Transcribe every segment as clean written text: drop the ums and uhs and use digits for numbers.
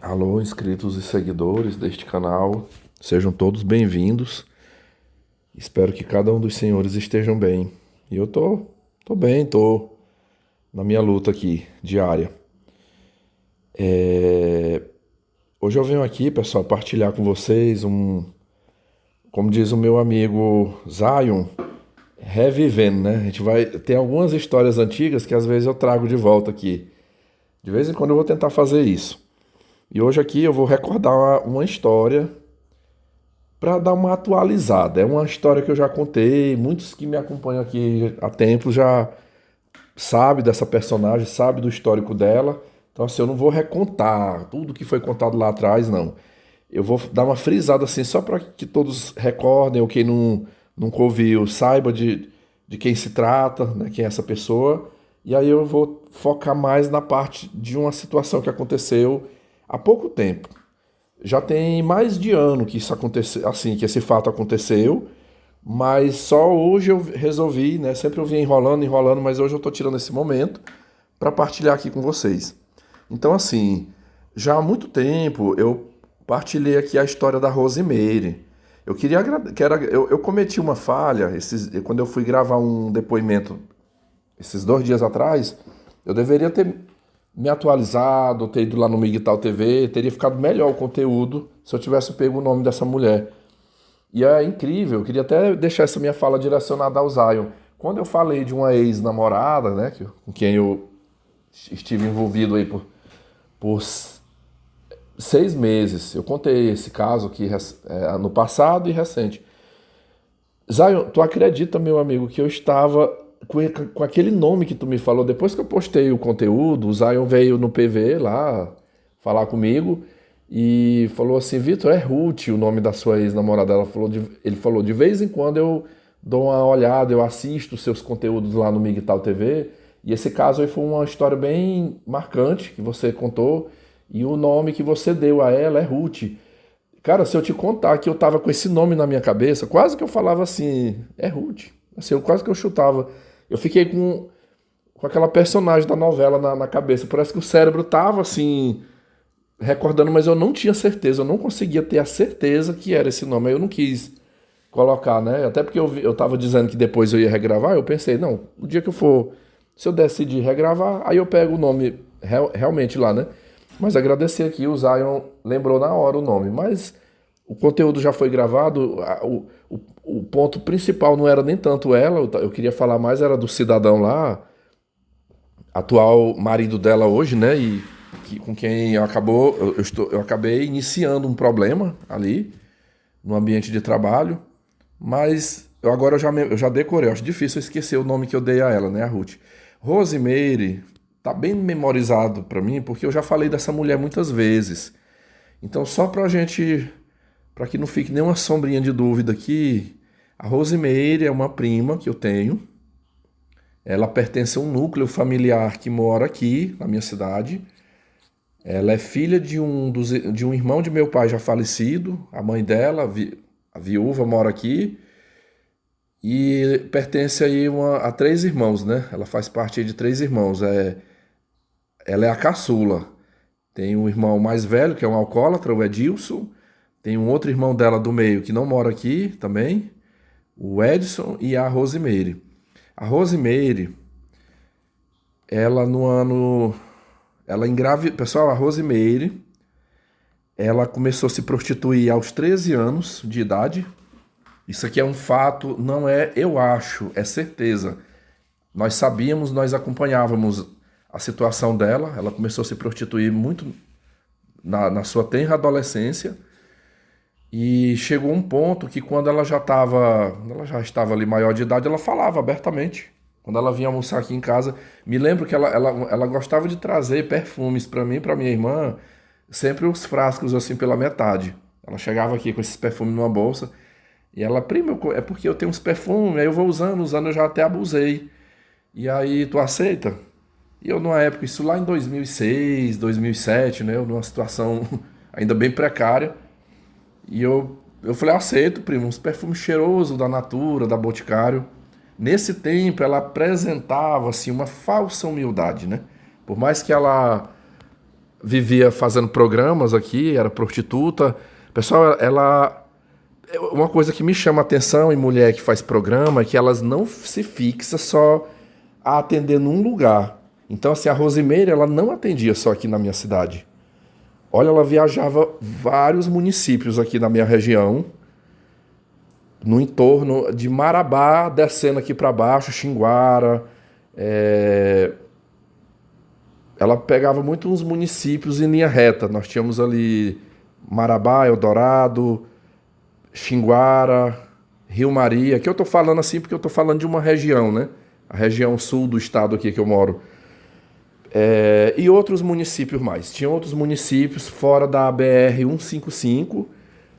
Alô, inscritos e seguidores deste canal, sejam todos bem-vindos. Espero que cada um dos senhores estejam bem. E eu tô bem, tô na minha luta aqui, diária. Hoje eu venho aqui, pessoal, partilhar com vocês como diz o meu amigo Zion, revivendo, né? A gente vai ter algumas histórias antigas que às vezes eu trago de volta aqui. De vez em quando eu vou tentar fazer isso. E hoje aqui eu vou recordar uma história para dar uma atualizada. É uma história que eu já contei, muitos que me acompanham aqui há tempo já sabem dessa personagem, sabem do histórico dela. Então assim, eu não vou recontar tudo que foi contado lá atrás, não. Eu vou dar uma frisada assim, só para que todos recordem, ou quem nunca ouviu, saiba de quem se trata, né, quem é essa pessoa. E aí eu vou focar mais na parte de uma situação que aconteceu há pouco tempo. Já tem mais de ano que isso aconteceu, assim, que esse fato aconteceu, mas só hoje eu resolvi, né? Sempre eu vinha enrolando, enrolando, mas hoje eu tô tirando esse momento para partilhar aqui com vocês. Então, assim, já há muito tempo eu partilhei aqui a história da Rosemary. Eu queria eu cometi uma falha quando eu fui gravar um depoimento esses 2 dias atrás. Eu deveria ter me atualizado, ter ido lá no Migtal TV, teria ficado melhor o conteúdo se eu tivesse pego o nome dessa mulher. E é incrível, eu queria até deixar essa minha fala direcionada ao Zion. Quando eu falei de uma ex-namorada, né, com quem eu estive envolvido aí por 6 meses, eu contei esse caso aqui no passado e recente. Zion, tu acredita, meu amigo, que eu estava com aquele nome que tu me falou, depois que eu postei o conteúdo, o Zion veio no PV lá falar comigo e falou assim: Vitor, é Ruth o nome da sua ex-namorada. Ele falou: de vez em quando eu dou uma olhada, eu assisto seus conteúdos lá no Migtal TV. E esse caso aí foi uma história bem marcante que você contou, e o nome que você deu a ela é Ruth. Cara, se eu te contar que eu tava com esse nome na minha cabeça, quase que eu falava assim, é Ruth. Assim, quase que eu chutava. Eu fiquei com aquela personagem da novela na cabeça. Parece que o cérebro tava assim, recordando, mas eu não tinha certeza. Eu não conseguia ter a certeza que era esse nome. Aí eu não quis colocar, né? Até porque eu tava dizendo que depois eu ia regravar. Eu pensei, não, o dia que eu for, se eu decidir regravar, aí eu pego o nome realmente lá, né? Mas agradecer aqui, o Zion lembrou na hora o nome. Mas o conteúdo já foi gravado, o ponto principal não era nem tanto ela, eu queria falar mais era do cidadão lá, atual marido dela hoje, né? E com quem eu acabei iniciando um problema ali no ambiente de trabalho, mas eu já decorei, eu acho difícil eu esquecer o nome que eu dei a ela, né? A Ruth. Rosemary tá bem memorizado para mim, porque eu já falei dessa mulher muitas vezes. Então, só pra gente, para que não fique nenhuma sombrinha de dúvida aqui, a Rosemary é uma prima que eu tenho. Ela pertence a um núcleo familiar que mora aqui na minha cidade. Ela é filha de um irmão de meu pai já falecido. A mãe dela, a viúva, mora aqui. E pertence aí a 3 irmãos, né? Ela faz parte aí de 3 irmãos. Ela é a caçula. Tem um irmão mais velho, que é um alcoólatra, o Edilson. Tem um outro irmão dela do meio que não mora aqui também, o Edson, e a Rosemary. A Rosemary, ela no ano. Ela engravidou. Pessoal, a Rosemary, ela começou a se prostituir aos 13 anos de idade. Isso aqui é um fato, não é eu acho, é certeza. Nós sabíamos, nós acompanhávamos a situação dela. Ela começou a se prostituir muito na sua tenra adolescência. E chegou um ponto que ela já estava ali maior de idade, ela falava abertamente. Quando ela vinha almoçar aqui em casa, me lembro que ela gostava de trazer perfumes para mim e para minha irmã, sempre os frascos assim pela metade. Ela chegava aqui com esses perfumes numa bolsa e ela, prima, é porque eu tenho uns perfumes, aí eu vou usando, eu já até abusei. E aí, tu aceita? E eu, numa época, isso lá em 2006, 2007, né, eu numa situação ainda bem precária, e eu falei, aceito, primo, uns perfumes cheirosos da Natura, da Boticário. Nesse tempo, ela apresentava, assim, uma falsa humildade, né? Por mais que ela vivia fazendo programas aqui, era prostituta. Pessoal, ela. Uma coisa que me chama a atenção em mulher que faz programa é que elas não se fixam só a atender num lugar. Então, assim, a Rosimeire, ela não atendia só aqui na minha cidade. Olha, ela viajava vários municípios aqui na minha região, no entorno de Marabá, descendo aqui para baixo, Xinguara. Ela pegava muito uns municípios em linha reta. Nós tínhamos ali Marabá, Eldorado, Xinguara, Rio Maria, que eu tô falando assim porque eu tô falando de uma região, né? A região sul do estado aqui que eu moro. E outros municípios mais. Tinha outros municípios fora da BR-155,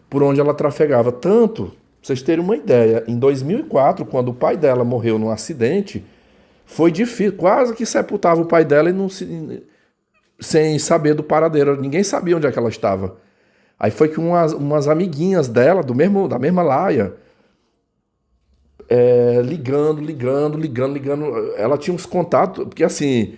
por onde ela trafegava. Tanto, pra vocês terem uma ideia, em 2004, quando o pai dela morreu num acidente, foi difícil, quase que sepultava o pai dela e não sem saber do paradeiro. Ninguém sabia onde é que ela estava. Aí foi que umas amiguinhas dela, da mesma laia, ligando. Ela tinha uns contatos, porque assim,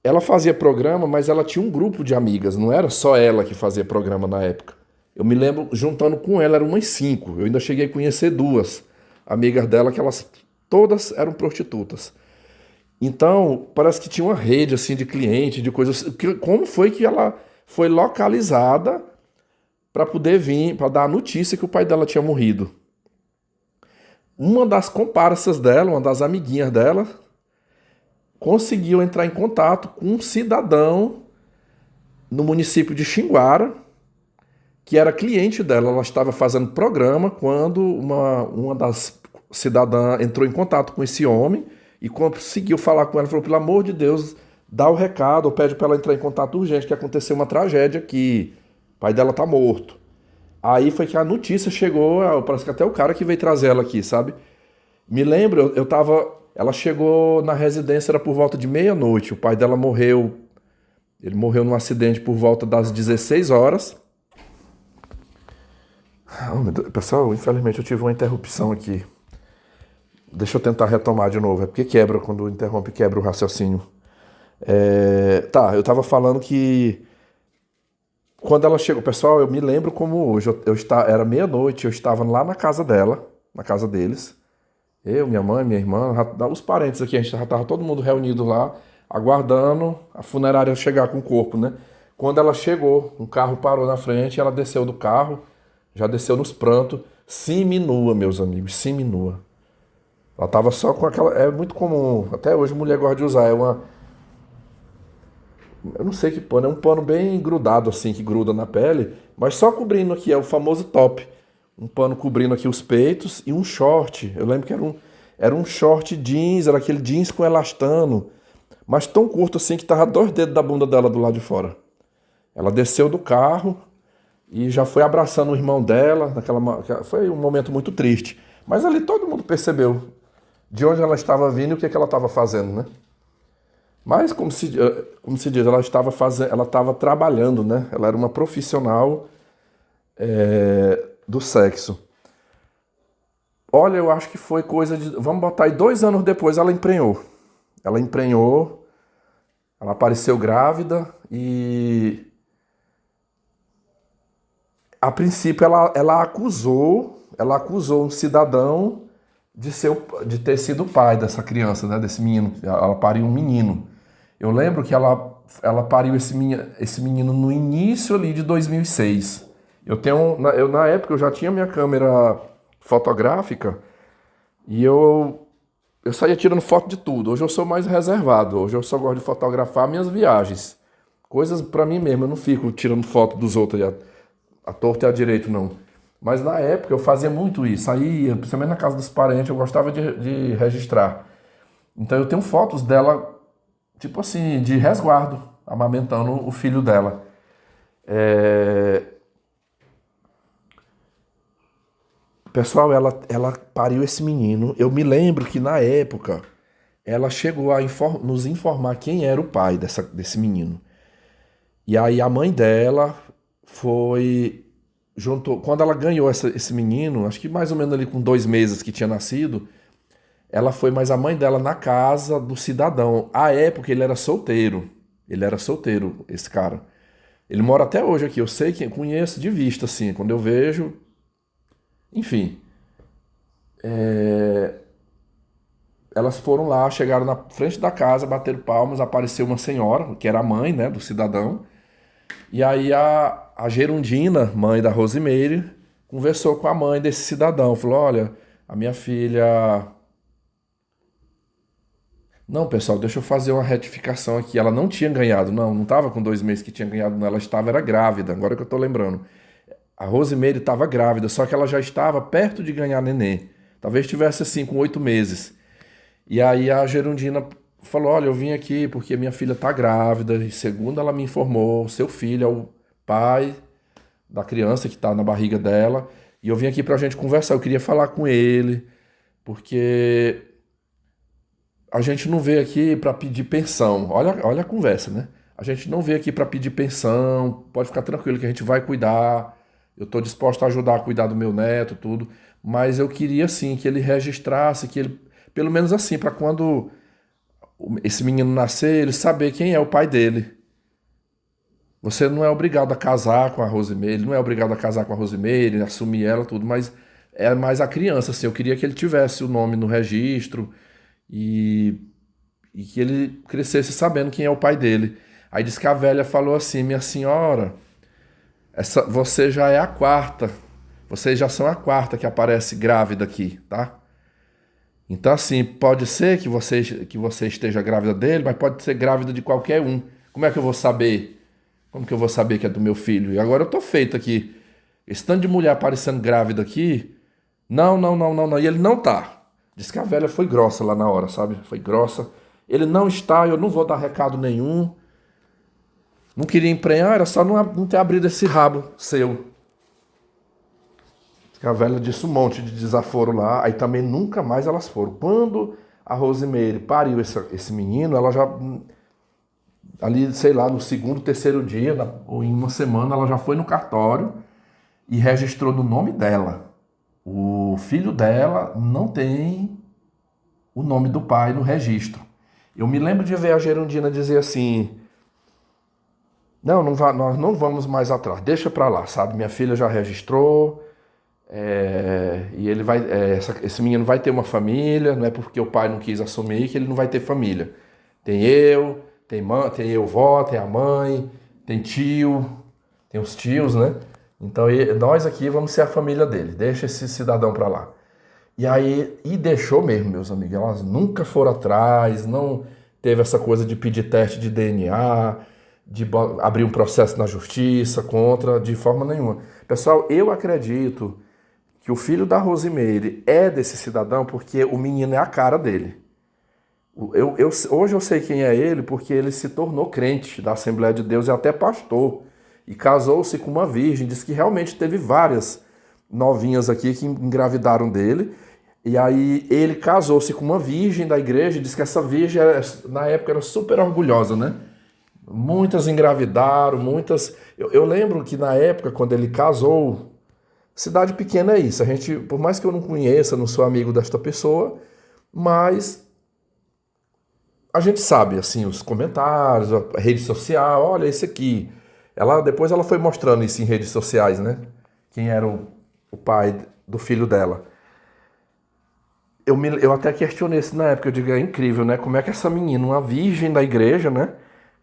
ela fazia programa, mas ela tinha um grupo de amigas, não era só ela que fazia programa na época. Eu me lembro, juntando com ela, eram umas 5. Eu ainda cheguei a conhecer 2 amigas dela, que elas todas eram prostitutas. Então, parece que tinha uma rede assim de cliente, de coisas. Como foi que ela foi localizada para poder vir, para dar a notícia que o pai dela tinha morrido? Uma das comparsas dela, uma das amiguinhas dela, conseguiu entrar em contato com um cidadão no município de Xinguara, que era cliente dela. Ela estava fazendo programa quando uma das cidadãs entrou em contato com esse homem e conseguiu falar com ela. Falou, pelo amor de Deus, dá o recado, ou pede para ela entrar em contato urgente, que aconteceu uma tragédia aqui. O pai dela tá morto. Aí foi que a notícia chegou, parece que até o cara que veio trazer ela aqui, sabe? Me lembro, eu tava... Ela chegou na residência, era por volta de meia-noite. O pai dela morreu. Ele morreu num acidente por volta das 16 horas. Oh, meu Deus. Pessoal, infelizmente eu tive uma interrupção aqui. Deixa eu tentar retomar de novo. É porque quebra, quando interrompe, quebra o raciocínio. Tá, eu tava falando que quando ela chegou, pessoal, eu me lembro como hoje. Era meia-noite, eu estava lá na casa dela, na casa deles. Eu, minha mãe, minha irmã, os parentes aqui, a gente já estava todo mundo reunido lá, aguardando a funerária chegar com o corpo, né? Quando ela chegou, um carro parou na frente, ela desceu do carro, já desceu nos prantos, seminua, meus amigos, seminua. Ela tava só com aquela... É muito comum, até hoje mulher gosta de usar, eu não sei que pano, é um pano bem grudado assim, que gruda na pele, mas só cobrindo aqui, é o famoso top. Um pano cobrindo aqui os peitos e um short. Eu lembro que era um short jeans, era aquele jeans com elastano, mas tão curto assim que tava 2 dedos da bunda dela do lado de fora. Ela desceu do carro e já foi abraçando o irmão dela, foi um momento muito triste. Mas ali todo mundo percebeu de onde ela estava vindo e o que ela estava fazendo, né? Mas, como se diz, ela estava trabalhando, né? Ela era uma profissional do sexo. Olha, eu acho que foi coisa de... Vamos botar aí 2 anos depois ela emprenhou. Ela apareceu grávida e... A princípio ela acusou um cidadão de ter sido o pai dessa criança, né? Desse menino. Ela pariu um menino. Eu lembro que ela pariu esse menino no início ali de 2006. Na época eu já tinha minha câmera fotográfica e eu saía tirando foto de tudo. Hoje eu sou mais reservado. Hoje eu só gosto de fotografar minhas viagens. Coisas pra mim mesmo. Eu não fico tirando foto dos outros à torta e à direita, não. Mas na época eu fazia muito isso. Saía, principalmente na casa dos parentes, eu gostava de registrar. Então eu tenho fotos dela, tipo assim, de resguardo, amamentando o filho dela. Pessoal, ela pariu esse menino. Eu me lembro que na época ela chegou a nos informar quem era o pai desse menino. E aí a mãe dela juntou, quando ela ganhou esse menino, acho que mais ou menos ali com 2 meses que tinha nascido, ela foi mais a mãe dela na casa do cidadão. À época ele era solteiro, esse cara. Ele mora até hoje aqui, eu sei que conheço de vista, assim, quando eu vejo, enfim. é, Elas foram lá, chegaram na frente da casa, bateram palmas, apareceu uma senhora, que era a mãe, né, do cidadão. E aí a Gerundina, mãe da Rosimeire, conversou com a mãe desse cidadão. Falou, olha, a minha filha... Não, pessoal, deixa eu fazer uma retificação aqui. Ela não tinha ganhado, não estava com 2 meses que tinha ganhado, não. Ela estava, era grávida, agora que eu tô lembrando. A Rosimeire estava grávida, só que ela já estava perto de ganhar neném. Talvez tivesse assim, com 8 meses. E aí a Gerundina falou, olha, eu vim aqui porque minha filha está grávida, e segundo ela me informou, seu filho é o pai da criança que está na barriga dela, e eu vim aqui para a gente conversar, eu queria falar com ele, porque a gente não veio aqui para pedir pensão. Olha a conversa, né? A gente não veio aqui para pedir pensão, pode ficar tranquilo que a gente vai cuidar, eu estou disposto a ajudar a cuidar do meu neto, tudo, mas eu queria sim que ele registrasse, que ele, pelo menos assim, para quando esse menino nascer, ele saber quem é o pai dele. Você não é obrigado a casar com a Rosimeire, ele não é obrigado a casar com a Rosimeire, assumir ela, tudo, mas é mais a criança, assim. Eu queria que ele tivesse o nome no registro e, e que ele crescesse sabendo quem é o pai dele. Aí disse que a velha falou assim, minha senhora, você já é a quarta, vocês já são a quarta que aparece grávida aqui, tá? Então, assim, pode ser que você esteja grávida dele, mas pode ser grávida de qualquer um. Como é que eu vou saber? Como que eu vou saber que é do meu filho? E agora eu tô feito aqui. Esse tanto de mulher aparecendo grávida aqui. Não, não, não, não, não. E ele não tá. Diz que a velha foi grossa lá na hora, sabe? Foi grossa. Ele não está, eu não vou dar recado nenhum. Não queria emprenhar, era só não ter abrido esse rabo seu. A velha disse um monte de desaforo lá, aí também nunca mais elas foram. Quando a Rosimeire pariu esse menino, ela já, ali, sei lá, no segundo, terceiro dia, ou em uma semana, ela já foi no cartório e registrou no nome dela. O filho dela não tem o nome do pai no registro. Eu me lembro de ver a Gerundina dizer assim, não, nós não vamos mais atrás, deixa pra lá, sabe? Minha filha já registrou, e ele vai, esse menino vai ter uma família, não é porque o pai não quis assumir que ele não vai ter família. Tem eu, tem mãe, tem eu vó, tem a mãe, tem tio, tem os tios, né? Então nós aqui vamos ser a família dele, deixa esse cidadão pra lá. E aí, e deixou mesmo, meus amigos, elas nunca foram atrás, não teve essa coisa de pedir teste de DNA, de abrir um processo na justiça contra, de forma nenhuma. Pessoal, eu acredito que o filho da Rosimeire é desse cidadão porque o menino é a cara dele. Hoje eu sei quem é ele porque ele se tornou crente da Assembleia de Deus e até pastor. E casou-se com uma virgem. Diz que realmente teve várias novinhas aqui que engravidaram dele. E aí ele casou-se com uma virgem da igreja. Diz que essa virgem, na época, era super orgulhosa, né? Muitas engravidaram, muitas... Eu lembro que na época, quando ele casou... Cidade pequena é isso. A gente, por mais que eu não conheça, não sou amigo desta pessoa, mas a gente sabe, assim, os comentários, a rede social, olha esse aqui. Depois ela foi mostrando isso em redes sociais, né? Quem era o pai do filho dela. Eu até questionei isso na época, eu digo, é incrível, né? Como é que essa menina, uma virgem da igreja, né?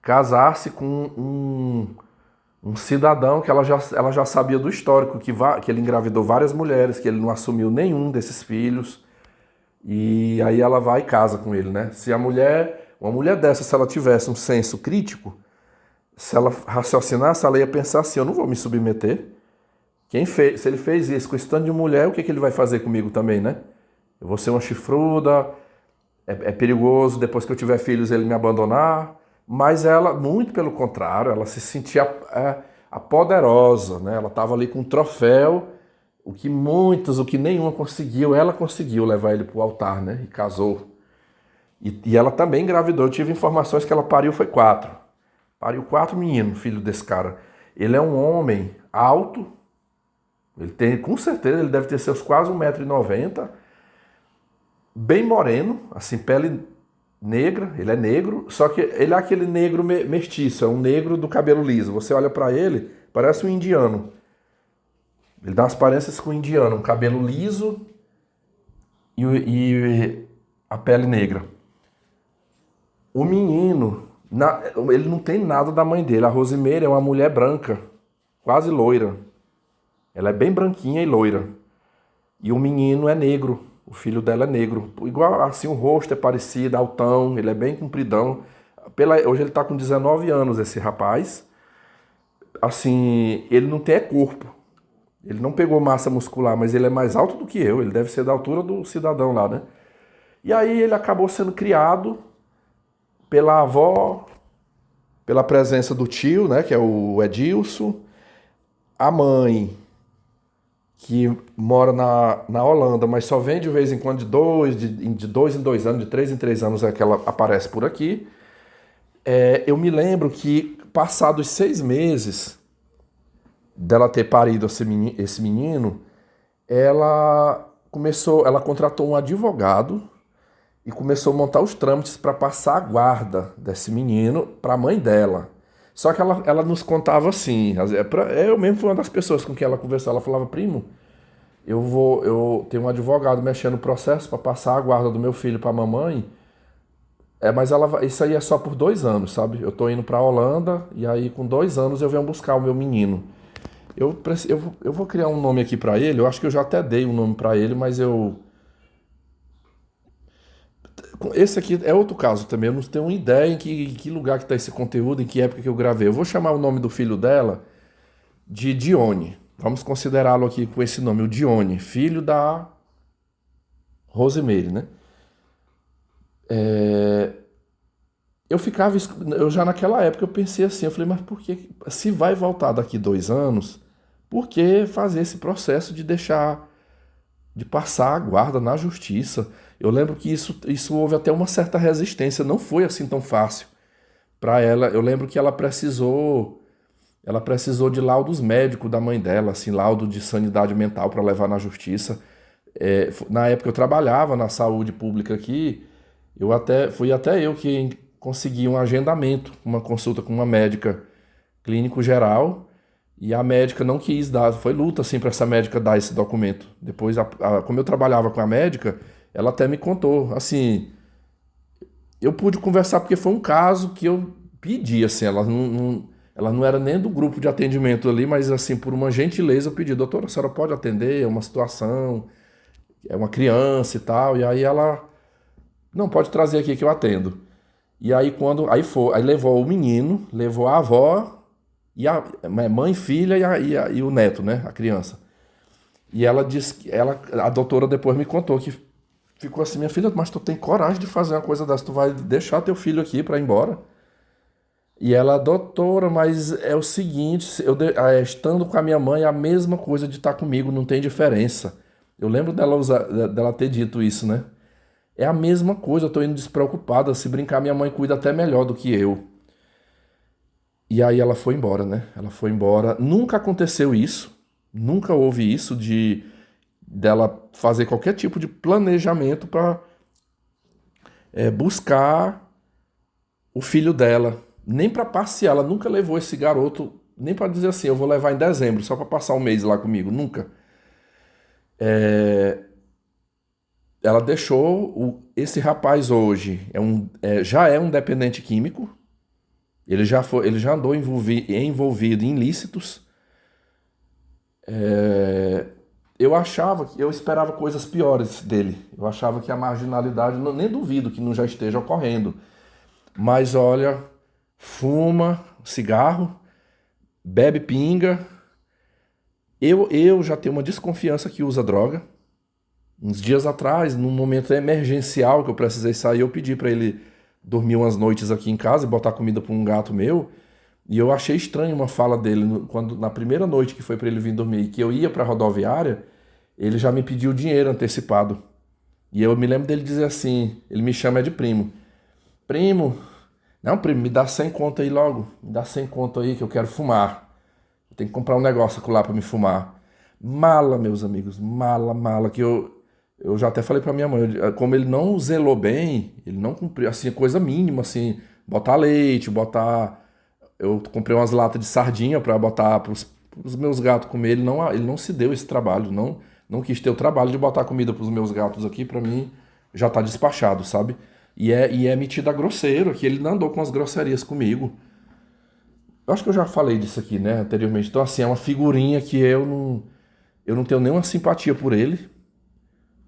Casasse com um cidadão que ela já sabia do histórico, que ele engravidou várias mulheres, que ele não assumiu nenhum desses filhos. E aí ela vai e casa com ele, né? Uma mulher dessa, se ela tivesse um senso crítico, se ela raciocinasse, ela ia pensar assim, eu não vou me submeter. Se ele fez isso com esse tanto de mulher, o que ele vai fazer comigo também, né? Eu vou ser uma chifruda, é perigoso, depois que eu tiver filhos ele me abandonar. Mas ela, muito pelo contrário, ela se sentia a poderosa, né? Ela estava ali com um troféu, o que nenhuma conseguiu, ela conseguiu levar ele para o altar, né? E casou. E ela também engravidou. Eu tive informações que ela pariu foi 4. Pariu 4 meninos, filho desse cara. Ele é um homem alto, com certeza, ele deve ter seus quase 1,90 m, bem moreno, assim, pele negra, ele é negro, só que ele é aquele negro mestiço, é um negro do cabelo liso. Você olha pra ele, parece um indiano. Ele dá umas aparências com um indiano, um cabelo liso e a pele negra. O menino, ele não tem nada da mãe dele. A Rosimeire é uma mulher branca, quase loira. Ela é bem branquinha e loira. E o menino é negro. O filho dela é negro. Igual assim, o rosto é parecido, altão, ele é bem compridão. Hoje ele tá com 19 anos, esse rapaz. Assim, ele não tem corpo. Ele não pegou massa muscular, mas ele é mais alto do que eu. Ele deve ser da altura do cidadão lá, né? E aí ele acabou sendo criado pela avó, pela presença do tio, né, que é o Edilson, a mãe, que mora na Holanda, mas só vem de vez em quando de 2 em 2 anos, de 3 em 3 anos é que ela aparece por aqui. Eu me lembro que, passados 6 meses dela ter parido esse menino, ela contratou um advogado e começou a montar os trâmites para passar a guarda desse menino para a mãe dela. Só que ela nos contava assim, eu mesmo fui uma das pessoas com quem ela conversou, ela falava, primo, eu tenho um advogado mexendo no processo para passar a guarda do meu filho para a mamãe, mas isso aí é só por 2 anos, sabe? Eu tô indo para a Holanda e aí com 2 anos eu venho buscar o meu menino. Eu vou criar um nome aqui para ele, eu acho que eu já até dei um nome para ele, mas esse aqui é outro caso também, eu não tenho uma ideia em que lugar que está esse conteúdo, em que época que eu gravei. Eu vou chamar o nome do filho dela de Dione. Vamos considerá-lo aqui com esse nome, o Dione, filho da Rosimeire, né? Eu já naquela época eu pensei assim, eu falei, mas por que, se vai voltar daqui 2 anos, por que fazer esse processo de passar a guarda na justiça? Eu lembro que isso houve até uma certa resistência, não foi assim tão fácil para ela. Eu lembro que ela precisou de laudos médicos da mãe dela, assim, laudo de sanidade mental para levar na justiça. Na época eu trabalhava na saúde pública aqui, fui até eu que consegui um agendamento, uma consulta com uma médica clínico geral, e a médica não quis dar, foi luta assim para essa médica dar esse documento. Depois, como eu trabalhava com a médica, ela até me contou, assim, eu pude conversar porque foi um caso que eu pedi, assim, ela não era nem do grupo de atendimento ali, mas assim, por uma gentileza eu pedi, doutora, a senhora pode atender, é uma situação, é uma criança e tal, e aí ela, não, pode trazer aqui que eu atendo. E aí aí levou o menino, levou a avó, e a mãe, filha e o neto, né, a criança. E ela disse que a doutora depois me contou que ficou assim, minha filha, mas tu tem coragem de fazer uma coisa dessa, tu vai deixar teu filho aqui para ir embora? E ela, doutora, mas é o seguinte, estando com a minha mãe, é a mesma coisa de estar comigo, não tem diferença. Eu lembro dela ter dito isso, né? É a mesma coisa, eu tô indo despreocupada, se brincar, minha mãe cuida até melhor do que eu. E aí ela foi embora, né? Ela foi embora. Nunca aconteceu isso, nunca houve isso dela fazer qualquer tipo de planejamento para buscar o filho dela, nem para passear. Ela nunca levou esse garoto, nem para dizer assim, eu vou levar em dezembro, só para passar um mês lá comigo, nunca. Ela deixou esse rapaz hoje, já é um dependente químico, ele já andou envolvido em ilícitos. Eu esperava coisas piores dele. Eu achava que a marginalidade, nem duvido que não já esteja ocorrendo. Mas olha, fuma cigarro, bebe pinga. Eu já tenho uma desconfiança que usa droga. Uns dias atrás, num momento emergencial que eu precisei sair, eu pedi para ele dormir umas noites aqui em casa e botar comida para um gato meu. E eu achei estranho uma fala dele, quando na primeira noite que foi para ele vir dormir, que eu ia para a rodoviária, ele já me pediu dinheiro antecipado. E eu me lembro dele dizer assim, ele me chama de primo. Primo, não, primo, me dá 100 conto aí logo, me dá 100 conto aí que eu quero fumar. Eu tenho que comprar um negócio lá para me fumar. Mala, meus amigos, mala, que eu já até falei pra minha mãe, como ele não zelou bem, ele não cumpriu, assim, coisa mínima, assim, botar leite, botar... Eu comprei umas latas de sardinha pra botar pros meus gatos comer, ele não se deu esse trabalho, não quis ter o trabalho de botar comida pros meus gatos aqui, pra mim já tá despachado, sabe? E é metido a grosseiro, que ele não andou com as grosserias comigo. Eu acho que eu já falei disso aqui, né, anteriormente. Então, assim, é uma figurinha que eu não tenho nenhuma simpatia por ele,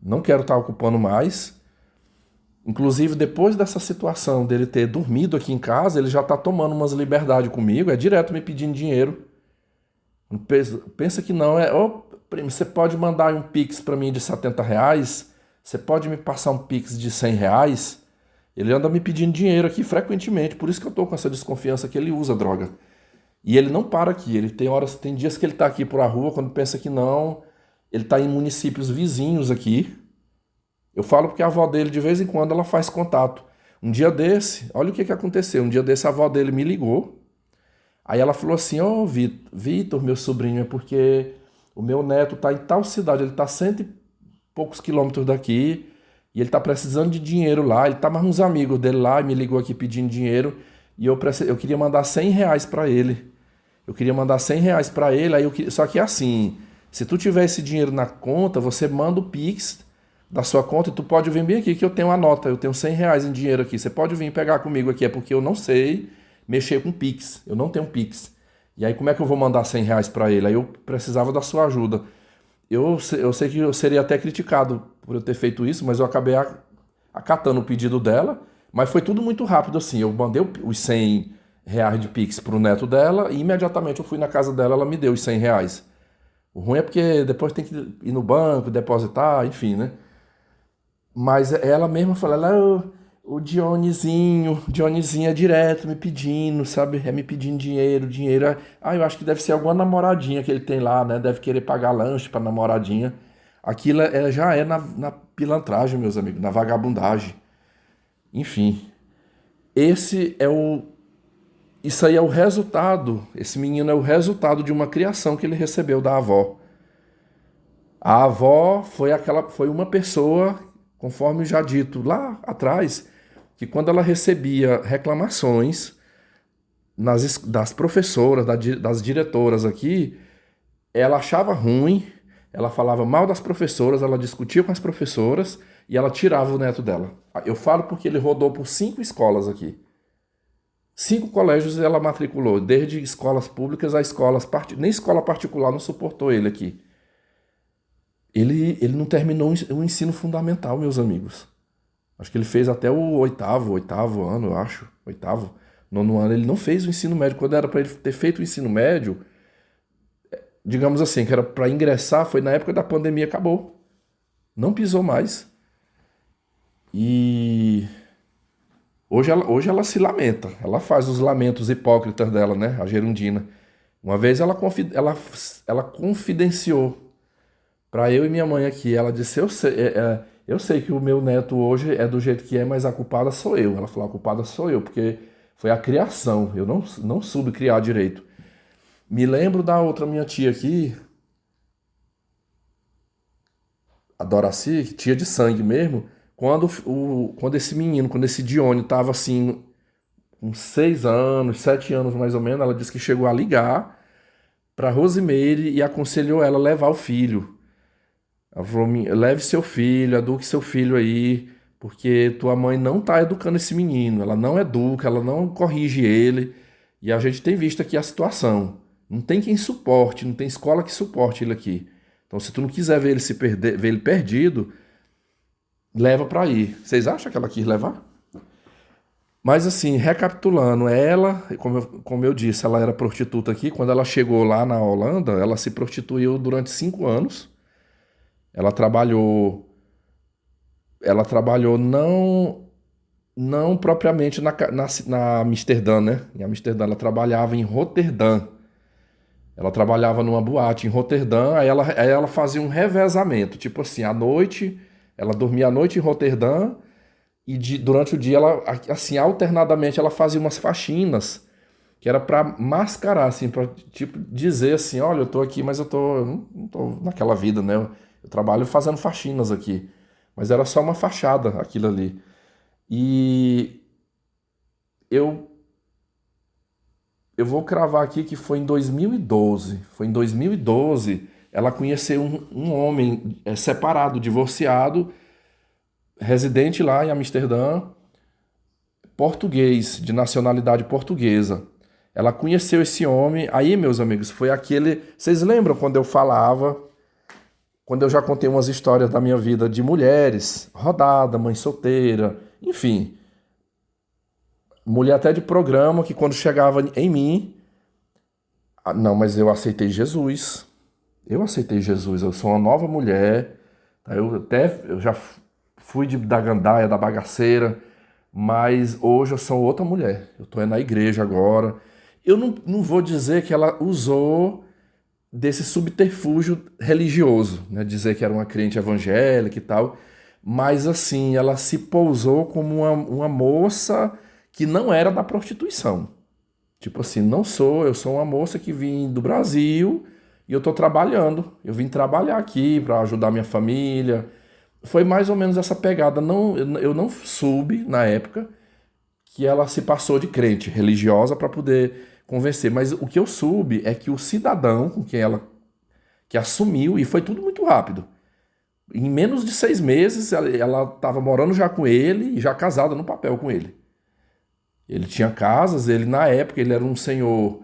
não quero estar ocupando mais. Inclusive, depois dessa situação dele ter dormido aqui em casa, ele já tá tomando umas liberdades comigo, é direto me pedindo dinheiro. Pensa que não, ô, primo, você pode mandar um Pix pra mim de R$ 70? Você pode me passar um Pix de R$ 100? Ele anda me pedindo dinheiro aqui frequentemente, por isso que eu tô com essa desconfiança que ele usa droga. E ele não para aqui, ele tem horas, tem dias que ele tá aqui por a rua, quando pensa que não, ele tá em municípios vizinhos aqui. Eu falo porque a avó dele, de vez em quando, ela faz contato. Um dia desse, olha o que que aconteceu. Um dia desse, a avó dele me ligou. Aí ela falou assim, ô Vitor, meu sobrinho, é porque o meu neto tá em tal cidade, ele tá cento e poucos quilômetros daqui, e ele tá precisando de dinheiro lá, ele tá mais uns amigos dele lá, e me ligou aqui pedindo dinheiro, e eu queria mandar R$ 100 pra ele. Eu queria mandar R$ 100 pra ele, só que assim, se tu tiver esse dinheiro na conta, você manda o Pix da sua conta e tu pode vir bem aqui que eu tenho a nota, eu tenho R$ 100 em dinheiro aqui, você pode vir pegar comigo aqui, é porque eu não sei mexer com Pix, eu não tenho Pix. E aí como é que eu vou mandar R$ 100 pra ele? Aí eu precisava da sua ajuda. Eu sei que eu seria até criticado por eu ter feito isso, mas eu acabei acatando o pedido dela, mas foi tudo muito rápido assim, eu mandei os R$ 100 de Pix pro neto dela e imediatamente eu fui na casa dela, ela me deu os R$ 100. O ruim é porque depois tem que ir no banco, depositar, enfim, né? Mas ela mesma fala, o Dionizinho é direto me pedindo, sabe? É me pedindo dinheiro, dinheiro. Ah, eu acho que deve ser alguma namoradinha que ele tem lá, né? Deve querer pagar lanche pra namoradinha. Aquilo já é na pilantragem, meus amigos, na vagabundagem. Enfim, esse é o. Isso aí é o resultado. Esse menino é o resultado de uma criação que ele recebeu da avó. A avó foi uma pessoa, conforme já dito lá atrás, que quando ela recebia reclamações das professoras, das diretoras aqui, ela achava ruim, ela falava mal das professoras, ela discutia com as professoras e ela tirava o neto dela. Eu falo porque ele rodou por 5 escolas aqui. 5 colégios ela matriculou, desde escolas públicas a escolas particulares. Nem escola particular não suportou ele aqui. Ele não terminou o ensino fundamental, meus amigos. Acho que ele fez até o oitavo ano, eu acho. Oitavo, nono ano. Ele não fez o ensino médio. Quando era para ele ter feito o ensino médio, digamos assim, que era para ingressar, foi na época da pandemia, acabou. Não pisou mais. E hoje ela se lamenta. Ela faz os lamentos hipócritas dela, né? A Gerundina. Uma vez ela confidenciou para eu e minha mãe aqui. Ela disse, eu sei que o meu neto hoje é do jeito que é, mas a culpada sou eu. Ela falou, a culpada sou eu, porque foi a criação. Eu não soube criar direito. Me lembro da outra minha tia aqui, a Doraci, tia de sangue mesmo, quando esse Dione tava assim, uns 6 anos, 7 anos mais ou menos, ela disse que chegou a ligar para Rosimeire e aconselhou ela a levar o filho. Ela falou, leve seu filho, eduque seu filho aí, porque tua mãe não tá educando esse menino, ela não educa, ela não corrige ele, e a gente tem visto aqui a situação. Não tem quem suporte, não tem escola que suporte ele aqui. Então, se tu não quiser ver ele perdido, leva pra aí. Vocês acham que ela quis levar? Mas assim, recapitulando, ela, como eu disse, ela era prostituta aqui. Quando ela chegou lá na Holanda, ela se prostituiu durante 5 anos. Ela trabalhou não propriamente na Amsterdã, né? Em Amsterdã, ela trabalhava em Roterdã. Ela trabalhava numa boate em Roterdã, aí ela fazia um revezamento. Tipo assim, à noite, ela dormia à noite em Roterdã e durante o dia, ela, assim, alternadamente, ela fazia umas faxinas que era para mascarar, assim, para tipo, dizer assim, olha, eu tô aqui, mas eu não tô naquela vida, né? Eu trabalho fazendo faxinas aqui. mas era só uma fachada aquilo ali. E eu, eu vou cravar aqui que foi em 2012. Foi em 2012, ela conheceu um homem separado, divorciado, residente lá em Amsterdã, português, de nacionalidade portuguesa. Ela conheceu esse homem. Aí, meus amigos, foi aquele. Vocês lembram quando eu falava, quando eu já contei umas histórias da minha vida de mulheres, rodada, mãe solteira, enfim, mulher até de programa que quando chegava em mim, não, mas eu aceitei Jesus. Eu aceitei Jesus, eu sou uma nova mulher. Tá? Eu já fui da gandaia, da bagaceira, mas hoje eu sou outra mulher. Eu estou na igreja agora. Eu não vou dizer que ela usou desse subterfúgio religioso, né? Dizer que era uma crente evangélica e tal, mas assim, ela se pousou como uma moça que não era da prostituição. Tipo assim, não sou, eu sou uma moça que vim do Brasil e eu tô trabalhando. Eu vim trabalhar aqui para ajudar minha família. Foi mais ou menos essa pegada. Não, eu não soube na época que ela se passou de crente religiosa para poder convencer. Mas o que eu soube é que o cidadão com quem ela que assumiu, e foi tudo muito rápido. Em menos de 6 meses, ela estava morando já com ele e já casada no papel com ele. Ele tinha casas, ele na época, ele era um senhor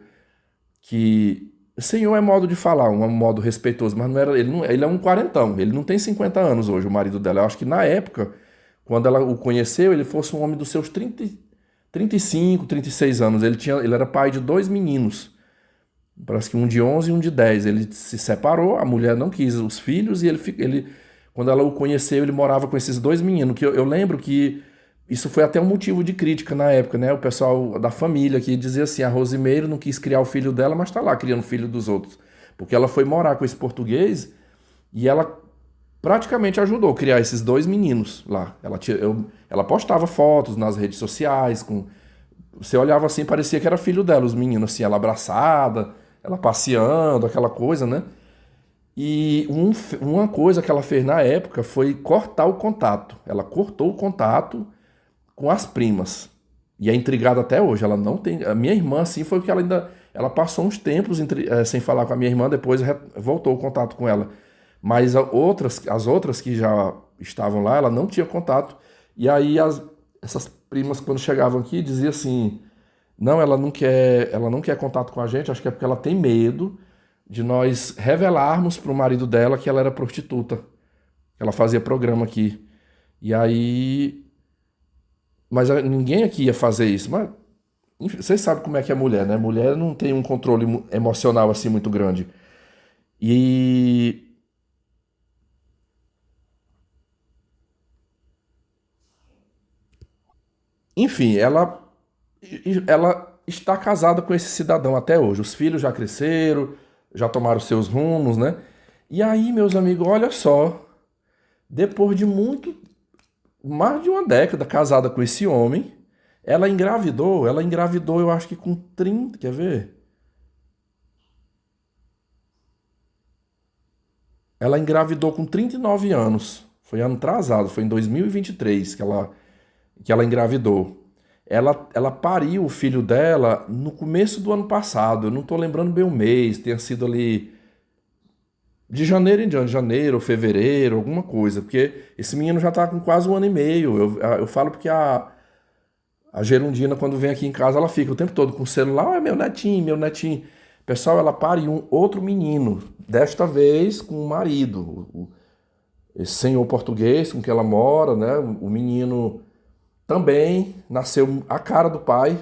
que... Senhor é modo de falar, um modo respeitoso, mas não era, ele é um quarentão, ele não tem 50 anos hoje, o marido dela. Eu acho que na época, quando ela o conheceu, ele fosse um homem dos seus 35, 36 anos. Ele era pai de 2 meninos, parece que um de 11 e um de 10. Ele se separou, a mulher não quis os filhos, e quando ela o conheceu, ele morava com esses 2 meninos. Que eu lembro que isso foi até um motivo de crítica na época, né? O pessoal da família que dizia assim, a Rosimeiro não quis criar o filho dela, mas tá lá criando o filho dos outros. Porque ela foi morar com esse português e ela praticamente ajudou a criar esses 2 meninos lá. Ela postava fotos nas redes sociais, você olhava assim, parecia que era filho dela, os meninos, assim, ela abraçada, ela passeando, aquela coisa, né? E uma coisa que ela fez na época foi cortar o contato. Ela cortou o contato com as primas. E é intrigada até hoje. Ela não tem. A minha irmã, assim, foi o que ela ainda. Ela passou uns tempos sem falar com a minha irmã, depois voltou o contato com ela. Mas as outras que já estavam lá, ela não tinha contato. E aí essas primas, quando chegavam aqui, diziam assim: não, ela não quer contato com a gente, acho que é porque ela tem medo de nós revelarmos para o marido dela que ela era prostituta. Ela fazia programa aqui. E aí. Mas ninguém aqui ia fazer isso. Mas enfim, vocês sabem como é que é mulher, né? Mulher não tem um controle emocional assim muito grande. E. Enfim, ela está casada com esse cidadão até hoje. Os filhos já cresceram, já tomaram seus rumos, né? E aí, meus amigos, olha só. Depois de mais de uma década casada com esse homem, ela engravidou, eu acho que com 30, quer ver? Ela engravidou com 39 anos. Foi ano atrasado, foi em 2023 que ela engravidou. Ela pariu o filho dela no começo do ano passado. Eu não estou lembrando bem o mês, tenha sido ali de janeiro em diante, janeiro ou fevereiro, alguma coisa. Porque esse menino já está com quase um ano e meio. Eu falo porque a Gerundina, quando vem aqui em casa, ela fica o tempo todo com o celular. É meu netinho, meu netinho. Pessoal, ela pariu um outro menino, desta vez com o marido, esse senhor português com que ela mora, né? O menino também nasceu a cara do pai,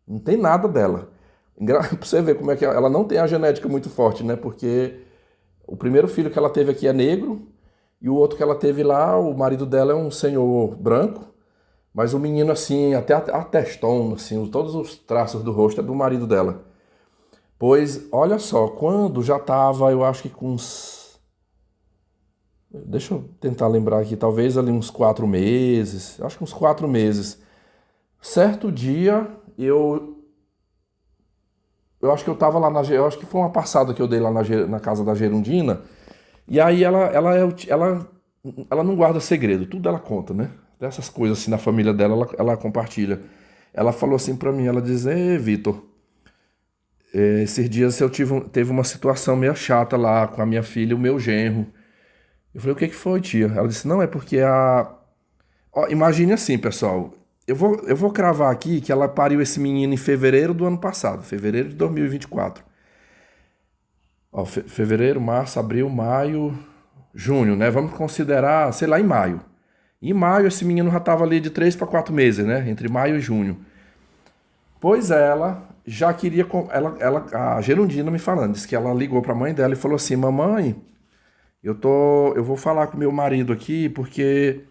não tem nada dela. Pra você ver como é que ela não tem a genética muito forte, né? Porque o primeiro filho que ela teve aqui é negro, e o outro que ela teve lá, o marido dela é um senhor branco, mas o menino, assim, até a testona, assim, todos os traços do rosto é do marido dela. Pois, olha só, quando já tava, eu acho que com uns... Deixa eu tentar lembrar aqui, talvez ali uns 4 meses, acho que uns 4 meses. Certo dia, eu acho que eu tava lá eu acho que foi uma passada que eu dei lá na casa da Gerundina, e aí ela ela não guarda segredo, tudo ela conta, né? Dessas coisas assim na família dela, ela compartilha. Ela falou assim pra mim, ela diz, Vitor, esses dias teve uma situação meio chata lá com a minha filha e o meu genro. Eu falei, o que que foi, tia? Ela disse, não, é porque a... Ó, imagine assim, pessoal, eu vou cravar aqui que ela pariu esse menino em fevereiro do ano passado, fevereiro de 2024. Ó, fevereiro, março, abril, maio, junho, né? Vamos considerar, sei lá, em maio. Em maio, esse menino já estava ali de 3 para 4 meses, né? Entre maio e junho. Pois ela já queria. A Gerundina me falando, disse que ela ligou para a mãe dela e falou assim: Mamãe, eu vou falar com meu marido aqui porque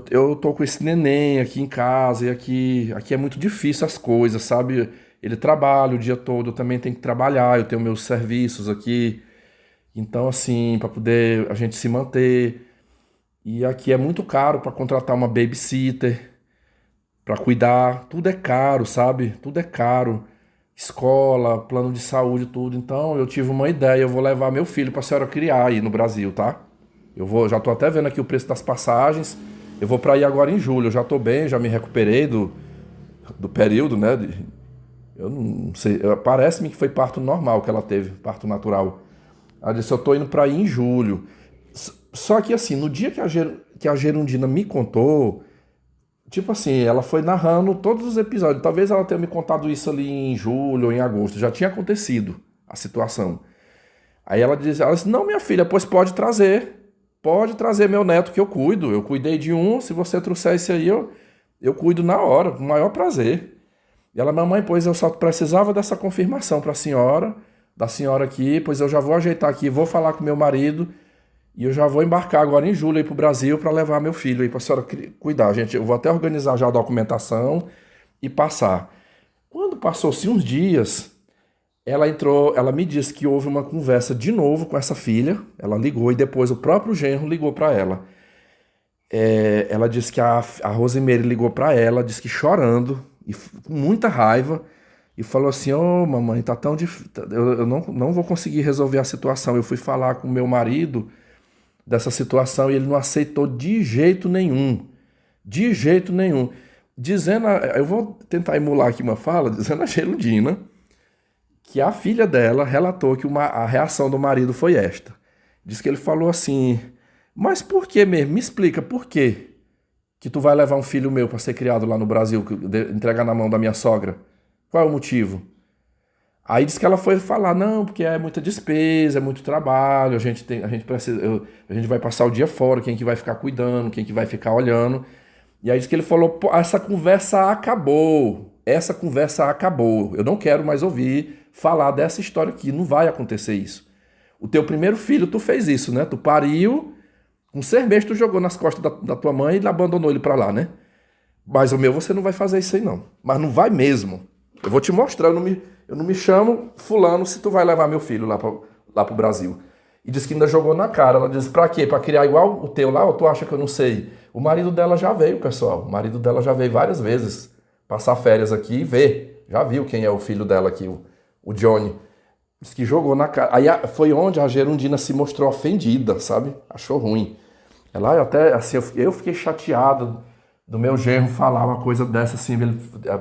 eu tô com esse neném aqui em casa e aqui é muito difícil as coisas, sabe? Ele trabalha o dia todo, eu também tenho que trabalhar, eu tenho meus serviços aqui. Então, assim, para poder a gente se manter. E aqui é muito caro para contratar uma babysitter, para cuidar. Tudo é caro, sabe? Tudo é caro. Escola, plano de saúde, tudo. Então, eu tive uma ideia, eu vou levar meu filho para a senhora criar aí no Brasil, tá? Já tô até vendo aqui o preço das passagens. Eu vou para ir agora em julho. Eu já tô bem, já me recuperei do período, né? Eu não sei, parece-me que foi parto normal que ela teve, parto natural. Ela disse, eu tô indo para ir em julho. Só que assim, no dia que a Gerundina me contou, tipo assim, ela foi narrando todos os episódios. Talvez ela tenha me contado isso ali em julho ou em agosto. Já tinha acontecido a situação. Aí ela disse, não, minha filha, pois pode trazer. Pode trazer meu neto que eu cuido. Eu cuidei de um, se você trouxer esse aí, eu cuido na hora, com o maior prazer. E ela, mamãe, pois eu só precisava dessa confirmação para a senhora, da senhora aqui, pois eu já vou ajeitar aqui, vou falar com meu marido e eu já vou embarcar agora em julho aí pro Brasil para levar meu filho aí para a senhora cuidar, gente. Eu vou até organizar já a documentação e passar. Quando passou-se uns dias, ela entrou, ela me disse que houve uma conversa de novo com essa filha. Ela ligou e depois o próprio genro ligou para ela. Ela disse que a Rosemary ligou para ela, disse que chorando e com muita raiva e falou assim: "Ô, mamãe, tá tão difícil, eu não vou conseguir resolver a situação. Eu fui falar com meu marido dessa situação e ele não aceitou de jeito nenhum. De jeito nenhum. Eu vou tentar emular aqui uma fala, dizendo a Gerundina que a filha dela relatou que a reação do marido foi esta. Diz que ele falou assim: mas por que mesmo? Me explica por quê que tu vai levar um filho meu para ser criado lá no Brasil, entregar na mão da minha sogra? Qual é o motivo? Aí diz que ela foi falar, não, porque é muita despesa, é muito trabalho, a gente vai passar o dia fora, quem que vai ficar cuidando, quem que vai ficar olhando. E aí diz que ele falou, pô, essa conversa acabou, eu não quero mais ouvir falar dessa história aqui, não vai acontecer isso. O teu primeiro filho, tu fez isso, né? Tu pariu, com 6 meses tu jogou nas costas da tua mãe e abandonou ele pra lá, né? Mas o meu você não vai fazer isso aí não, mas não vai mesmo. Eu vou te mostrar, eu não me chamo fulano se tu vai levar meu filho lá pro Brasil. E disse que ainda jogou na cara. Ela disse, pra quê? Pra criar igual o teu lá? Ou tu acha que eu não sei? O marido dela já veio, pessoal. O marido dela já veio várias vezes passar férias aqui e ver. Já viu quem é o filho dela aqui, o Johnny. Disse que jogou na cara. Aí foi onde a Gerundina se mostrou ofendida, sabe? Achou ruim. Ela até, assim, eu fiquei chateado do meu genro falar uma coisa dessa, assim,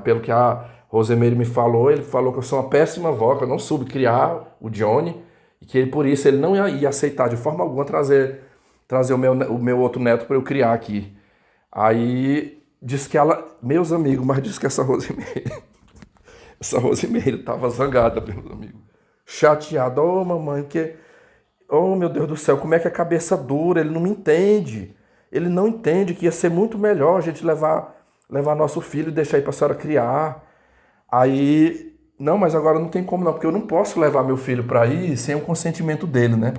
pelo que a Rosemary me falou, ele falou que eu sou uma péssima avó, que eu não soube criar o Johnny, e que por isso ele não ia aceitar de forma alguma trazer o meu outro neto para eu criar aqui. Aí disse que ela, meus amigos, mas disse que essa Rosemary estava zangada, meus amigos. Chateada, ô mamãe, oh meu Deus do céu, como é que a cabeça dura, ele não me entende. Ele não entende que ia ser muito melhor a gente levar nosso filho e deixar aí para a senhora criar. Aí, não, mas agora não tem como não, porque eu não posso levar meu filho para aí sem o consentimento dele, né?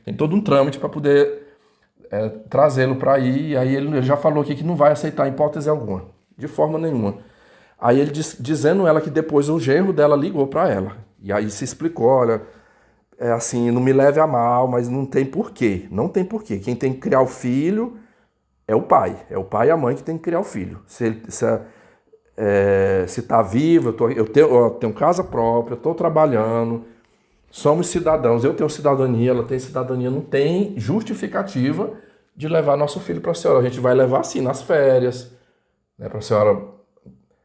Tem todo um trâmite para poder trazê-lo para aí. E aí ele já falou aqui que não vai aceitar hipótese alguma, de forma nenhuma. Aí ele dizendo ela que depois o genro dela ligou para ela. E aí se explicou, olha, assim, não me leve a mal, mas não tem porquê. Não tem porquê. Quem tem que criar o filho é o pai. É o pai e a mãe que tem que criar o filho. Se tá vivo, eu tenho casa própria, estou trabalhando, Somos cidadãos, eu tenho cidadania, ela tem cidadania, não tem justificativa de levar nosso filho para a senhora. A gente vai levar sim nas férias, né, para a senhora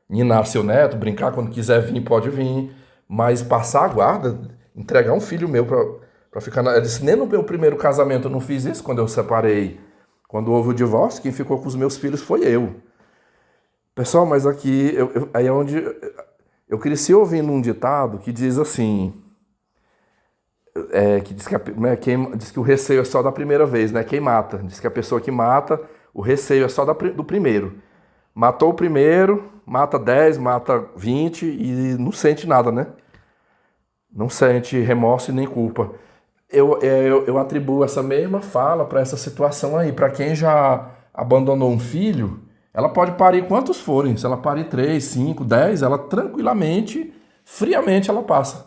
ninar seu neto, brincar quando quiser vir, pode vir, mas passar a guarda, entregar um filho meu para ficar na. Eu disse, nem no meu primeiro casamento eu não fiz isso, quando eu separei, quando houve o divórcio, quem ficou com os meus filhos foi eu. Pessoal, mas aqui, aí é onde eu cresci ouvindo um ditado que diz assim, que diz diz que o receio é só da primeira vez, né? Quem mata. Diz que a pessoa que mata, o receio é só do primeiro. Matou o primeiro, mata 10, mata 20 e não sente nada, né? Não sente remorso e nem culpa. Eu atribuo essa mesma fala para essa situação aí. Para quem já abandonou um filho, ela pode parir quantos forem. Se ela parir 3, 5, 10, ela tranquilamente, friamente ela passa.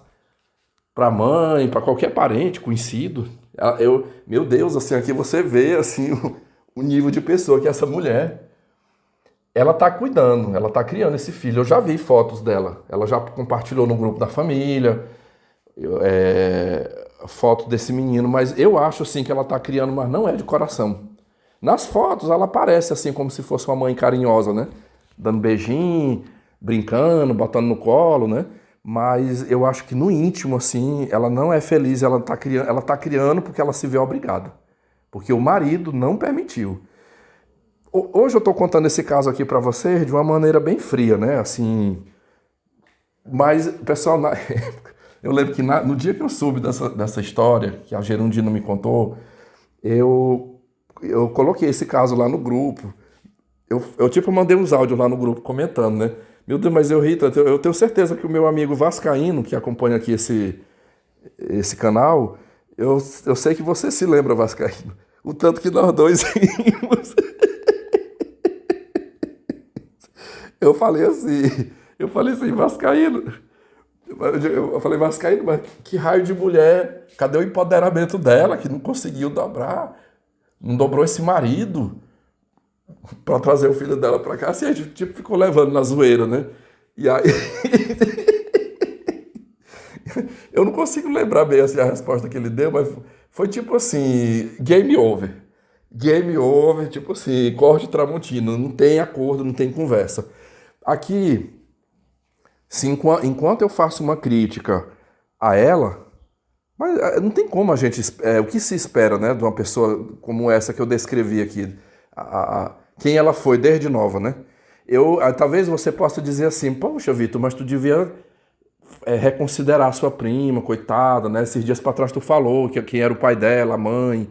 Para mãe, para qualquer parente, conhecido. Meu Deus, assim, aqui você vê assim, o nível de pessoa que é essa mulher. Ela tá cuidando, ela tá criando esse filho. Eu já vi fotos dela. Ela já compartilhou no grupo da família, foto desse menino, mas eu acho assim que ela tá criando, mas não é de coração. Nas fotos ela parece assim como se fosse uma mãe carinhosa, né? Dando beijinho, brincando, botando no colo, né? Mas eu acho que no íntimo, assim, ela não é feliz, ela tá criando porque ela se vê obrigada. Porque o marido não permitiu. Hoje eu tô contando esse caso aqui pra vocês de uma maneira bem fria, né? Assim, mas, pessoal, eu lembro que no dia que eu soube dessa história, que a Gerundina me contou, eu coloquei esse caso lá no grupo. Eu tipo mandei uns áudios lá no grupo comentando, né? Meu Deus, mas eu ri, eu tenho certeza que o meu amigo vascaíno, que acompanha aqui esse canal, eu sei que você se lembra, vascaíno. O tanto que nós dois rimos. Eu falei assim, vascaíno. Eu falei, vascaíno, mas que raio de mulher? Cadê o empoderamento dela, que não conseguiu dobrar? Não dobrou esse marido pra trazer o filho dela pra cá? Assim, a gente tipo, ficou levando na zoeira, né? E aí... eu não consigo lembrar bem assim, a resposta que ele deu, mas foi tipo assim, game over. Game over, tipo assim, corte tramontina, não tem acordo, não tem conversa. Aqui, enquanto eu faço uma crítica a ela, mas não tem como a gente, o que se espera, né, de uma pessoa como essa que eu descrevi aqui, quem ela foi desde nova, né? Talvez você possa dizer assim, poxa, Vitor, mas tu devia reconsiderar a sua prima, coitada, né? Esses dias pra trás tu falou que quem era o pai dela, a mãe,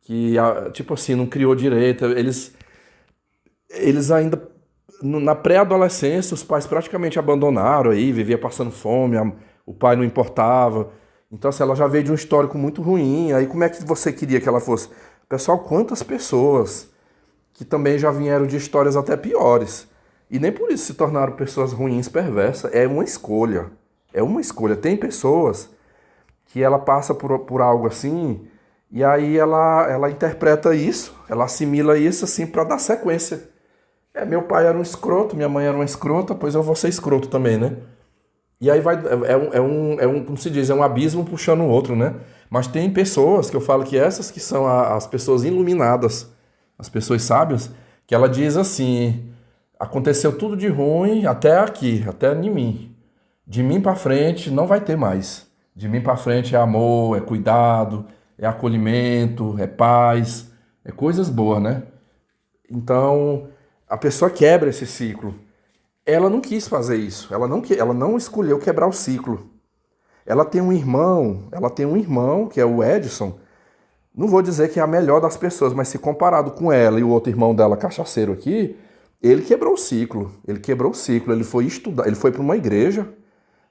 que, tipo assim, não criou direito. Eles ainda, na pré-adolescência, os pais praticamente abandonaram aí, vivia passando fome, o pai não importava. Então, assim, ela já veio de um histórico muito ruim. Aí, como é que você queria que ela fosse? Pessoal, quantas pessoas que também já vieram de histórias até piores. E nem por isso se tornaram pessoas ruins, perversas. É uma escolha. É uma escolha. Tem pessoas que ela passa por algo assim, e aí ela interpreta isso, ela assimila isso assim para dar sequência. Meu pai era um escroto, minha mãe era uma escrota, pois eu vou ser escroto também, né? E aí vai, como se diz, é um abismo puxando o outro, né? Mas tem pessoas que eu falo que essas que são as pessoas iluminadas, as pessoas sábias, que ela diz assim, aconteceu tudo de ruim até aqui, até em mim. De mim para frente não vai ter mais. De mim para frente é amor, é cuidado, é acolhimento, é paz, é coisas boas, né? Então, a pessoa quebra esse ciclo. Ela não quis fazer isso, ela não escolheu quebrar o ciclo. Ela tem um irmão, que é o Edson. Não vou dizer que é a melhor das pessoas, mas se comparado com ela e o outro irmão dela, cachaceiro aqui, ele quebrou o ciclo. Ele quebrou o ciclo, ele foi estudar, ele foi para uma igreja,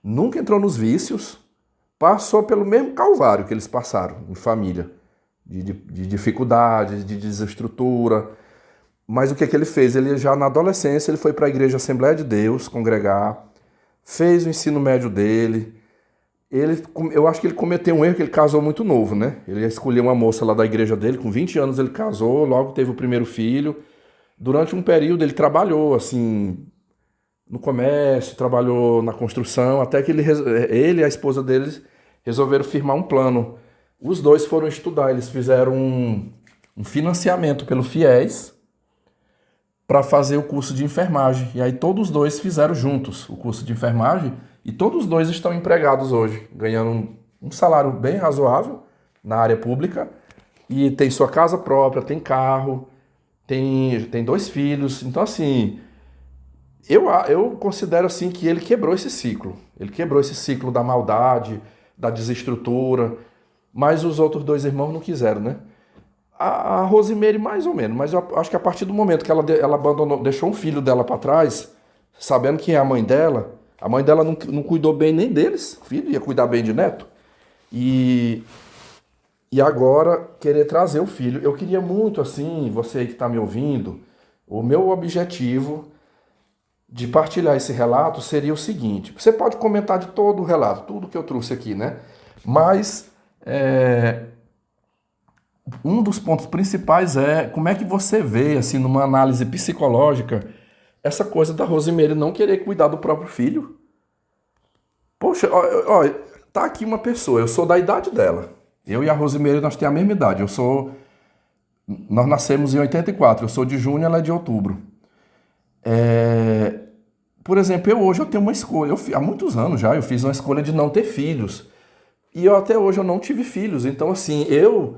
nunca entrou nos vícios, passou pelo mesmo calvário que eles passaram em família, de dificuldades, de desestrutura. Mas o que é que ele fez? Ele já na adolescência ele foi para a igreja Assembleia de Deus congregar, fez o ensino médio dele. Eu acho que ele cometeu um erro, que ele casou muito novo, né? Ele escolheu uma moça lá da igreja dele, com 20 anos ele casou, logo teve o primeiro filho. Durante um período ele trabalhou, assim, no comércio, trabalhou na construção, até que ele e a esposa dele resolveram firmar um plano. Os dois foram estudar, eles fizeram um financiamento pelo FIES para fazer o curso de enfermagem. E aí todos os dois fizeram juntos o curso de enfermagem e todos os dois estão empregados hoje, ganhando um salário bem razoável na área pública e tem sua casa própria, tem carro, tem dois filhos. Então, assim, eu considero assim que ele quebrou esse ciclo. Ele quebrou esse ciclo da maldade, da desestrutura, mas os outros dois irmãos não quiseram, né? A Rosemary mais ou menos, mas eu acho que a partir do momento que ela abandonou, deixou um filho dela para trás, sabendo que é a mãe dela não cuidou bem nem deles, o filho ia cuidar bem de neto, e agora querer trazer o filho. Eu queria muito, assim, você aí que está me ouvindo, o meu objetivo de partilhar esse relato seria o seguinte: você pode comentar de todo o relato, tudo que eu trouxe aqui, né? Mas um dos pontos principais é como é que você vê, assim, numa análise psicológica, essa coisa da Rosemary não querer cuidar do próprio filho. Poxa, ó, tá aqui uma pessoa, eu sou da idade dela. Eu e a Rosemary, nós temos a mesma idade. Nós nascemos em 84, eu sou de junho, ela é de outubro. Por exemplo, hoje eu tenho uma escolha, há muitos anos já, eu fiz uma escolha de não ter filhos. E até hoje eu não tive filhos. Então, assim, eu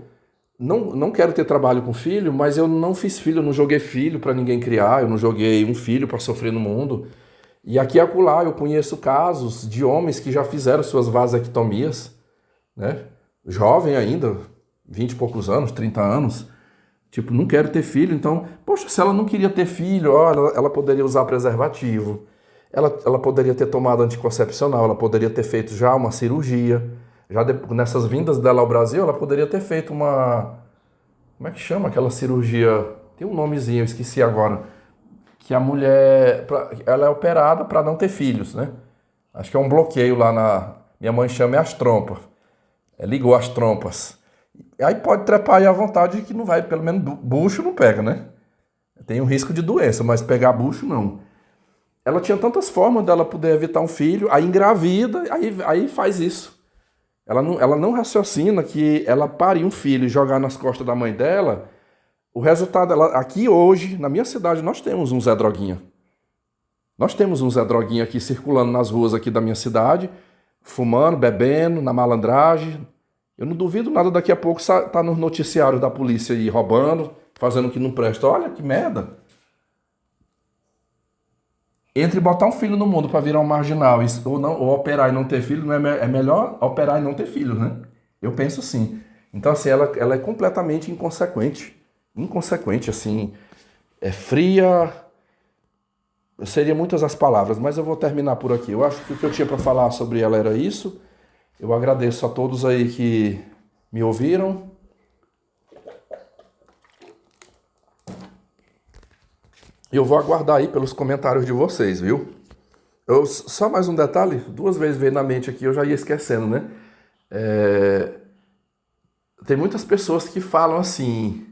não quero ter trabalho com filho, mas eu não fiz filho, eu não joguei filho para ninguém criar, eu não joguei um filho para sofrer no mundo. E aqui e acolá eu conheço casos de homens que já fizeram suas vasectomias, né? Jovem ainda, 20 e poucos anos, 30 anos, tipo, não quero ter filho. Então, poxa, se ela não queria ter filho, ó, ela poderia usar preservativo, ela poderia ter tomado anticoncepcional, ela poderia ter feito já uma cirurgia. Já nessas vindas dela ao Brasil, ela poderia ter feito uma... Como é que chama aquela cirurgia? Tem um nomezinho, eu esqueci agora. Que a mulher... Ela é operada para não ter filhos, né? Acho que é um bloqueio lá na... Minha mãe chama as trompas. Ligou as trompas. Aí pode trepar aí à vontade que não vai, pelo menos bucho não pega, né? Tem um risco de doença, mas pegar bucho não. Ela tinha tantas formas dela poder evitar um filho, aí engravida, aí faz isso. Ela não raciocina que ela parir um filho e jogar nas costas da mãe dela, o resultado, aqui hoje, na minha cidade, nós temos um Zé Droguinha. Nós temos um Zé Droguinha aqui circulando nas ruas aqui da minha cidade, fumando, bebendo, na malandragem. Eu não duvido nada, daqui a pouco tá nos noticiários da polícia aí roubando, fazendo o que não presta. Olha que merda. Entre botar um filho no mundo para virar um marginal ou operar e não ter filho, é melhor operar e não ter filho, né? Eu penso assim. Então, assim, ela é completamente inconsequente. Inconsequente, assim, é fria. Seriam muitas as palavras, mas eu vou terminar por aqui. Eu acho que o que eu tinha para falar sobre ela era isso. Eu agradeço a todos aí que me ouviram. Eu vou aguardar aí pelos comentários de vocês, viu? Só mais um detalhe, 2 vezes veio na mente aqui, eu já ia esquecendo, né? Tem muitas pessoas que falam assim,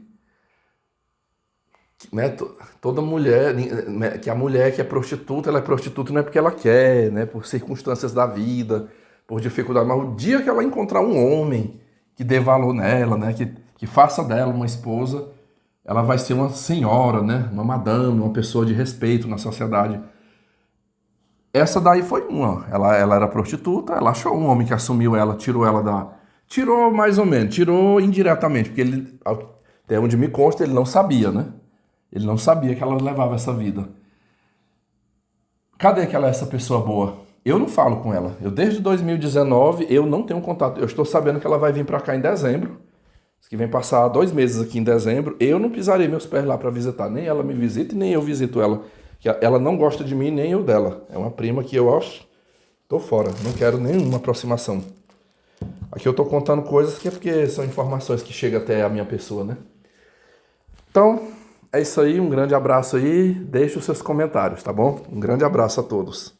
né? Toda mulher, né, que a mulher que é prostituta, ela é prostituta não é porque ela quer, né? Por circunstâncias da vida, por dificuldade. Mas o dia que ela encontrar um homem que dê valor nela, né? Que faça dela uma esposa, ela vai ser uma senhora, né? Uma madame, uma pessoa de respeito na sociedade. Essa daí foi uma. Ela era prostituta, ela achou um homem que assumiu ela, tirou ela da... Tirou mais ou menos, tirou indiretamente, porque ele, até onde me consta, ele não sabia, né? Ele não sabia que ela levava essa vida. Cadê que ela é essa pessoa boa? Eu não falo com ela. Desde 2019, eu não tenho contato. Eu estou sabendo que ela vai vir para cá em dezembro. Que vem passar 2 meses aqui em dezembro. Eu não pisarei meus pés lá para visitar. Nem ela me visita e nem eu visito ela. Ela não gosta de mim, nem eu dela. É uma prima que eu acho... Tô fora. Não quero nenhuma aproximação. Aqui eu tô contando coisas que é porque são informações que chegam até a minha pessoa, né? Então, é isso aí. Um grande abraço aí. Deixe os seus comentários, tá bom? Um grande abraço a todos.